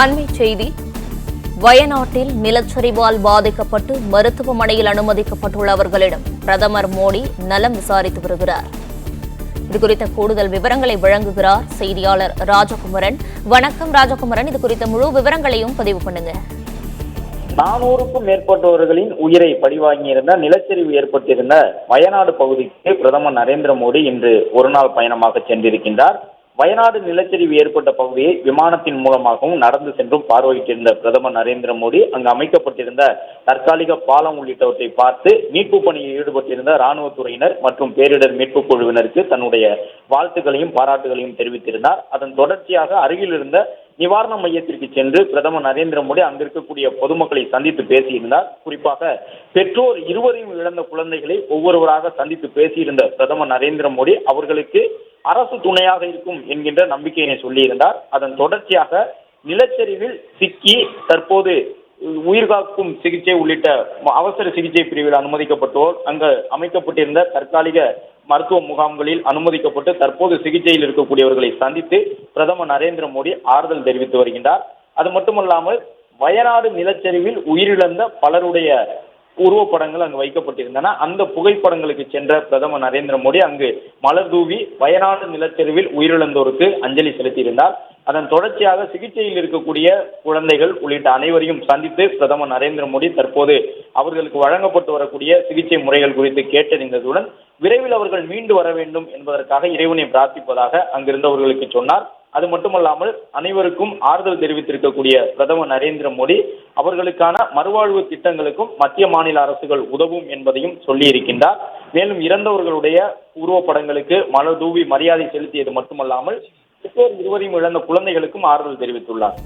அண்மை செய்தி. வயநாட்டில் நிலச்சரிவால் பாதிக்கப்பட்டு மருத்துவமனையில் அனுமதிக்கப்பட்டுள்ளவர்களிடம் பிரதமர் மோடி நலம் விசாரித்து வருகிறார். இதுகுறித்த கூடுதல் விவரங்களை வழங்குகிறார் செய்தியாளர் ராஜகுமரன். வணக்கம் ராஜகுமரன், இது குறித்த முழு விவரங்களையும் பதிவு பண்ணுங்க. 400க்கும் மேற்பட்டவர்களின் உயிரை பழிவாங்கியிருந்த நிலச்சரிவு ஏற்பட்டிருந்த வயநாடு பகுதிக்கு பிரதமர் நரேந்திர மோடி இன்று ஒருநாள் பயணமாக சென்றிருக்கின்றார். வயநாடு நிலச்சரிவு ஏற்பட்ட பகுதியை விமானத்தின் மூலமாகவும் நடந்து சென்றும் பார்வையிட்டிருந்த பிரதமர் நரேந்திர மோடி அங்கு அமைக்கப்பட்டிருந்த தற்காலிக பாலம் உள்ளிட்டவற்றை பார்த்து மீட்பு பணியில் ஈடுபட்டிருந்த ராணுவத்துறையினர் மற்றும் பேரிடர் மீட்பு குழுவினருக்கு தன்னுடைய வாழ்த்துக்களையும் பாராட்டுகளையும் தெரிவித்திருந்தார். அதன் தொடர்ச்சியாக அருகில் இருந்த நிவாரண மையத்திற்கு சென்று பிரதமர் நரேந்திர மோடி அங்கிருக்கக்கூடிய பொதுமக்களை சந்தித்து பேசியிருந்தார். குறிப்பாக பெற்றோர் இருவரையும் இழந்த குழந்தைகளை ஒவ்வொருவராக சந்தித்து பேசியிருந்த பிரதமர் நரேந்திர மோடி அவர்களுக்கு அரசு துணையாக இருக்கும் என்கின்ற நம்பிக்கையினை சொல்லியிருந்தார். அதன் தொடர்ச்சியாக நிலச்சரிவில் சிக்கி தற்போது உயிர்காக்கும் சிகிச்சை உள்ளிட்ட அவசர சிகிச்சை பிரிவில் அனுமதிக்கப்பட்டோர் அங்கு அமைக்கப்பட்டிருந்த தற்காலிக மருத்துவ முகாம்களில் அனுமதிக்கப்பட்டு தற்போது சிகிச்சையில் இருக்கக்கூடியவர்களை சந்தித்து பிரதமர் நரேந்திர மோடி ஆறுதல் தெரிவித்து வருகின்றார். அது மட்டுமல்லாமல் வயநாடு நிலச்சரிவில் உயிரிழந்த பலருடைய உருவப்படங்கள் அங்கு வைக்கப்பட்டிருந்தன. அந்த புகைப்படங்களுக்கு சென்ற பிரதமர் நரேந்திர மோடி அங்கு மலர் தூவி வயநாடு நிலச்சரிவில் உயிரிழந்தோருக்கு அஞ்சலி செலுத்தியிருந்தார். அதன் தொடர்ச்சியாக சிகிச்சையில் இருக்கக்கூடிய குழந்தைகள் உள்ளிட்ட அனைவரையும் சந்தித்து பிரதமர் நரேந்திர மோடி தற்போது அவர்களுக்கு வழங்கப்பட்டு வரக்கூடிய சிகிச்சை முறைகள் குறித்து கேட்டறிந்ததுடன் விரைவில் அவர்கள் மீண்டு வர வேண்டும் என்பதற்காக இறைவனை பிரார்த்திப்பதாக அங்கிருந்தவர்களுக்கு சொன்னார். அது மட்டுமல்லாமல் அனைவருக்கும் ஆறுதல் தெரிவித்திருக்கக்கூடிய பிரதமர் நரேந்திர மோடி அவர்களுக்கான மறுவாழ்வு திட்டங்களுக்கும் மத்திய மாநில அரசுகள் உதவும் என்பதையும் சொல்லியிருக்கின்றார். மேலும் இறந்தவர்களுடைய உருவப்படங்களுக்கு மலர் தூவி மரியாதை செலுத்தியது மட்டுமல்லாமல் பெற்றோர் இருவரையும் இழந்த குழந்தைகளுக்கும் ஆறுதல் தெரிவித்துள்ளார்.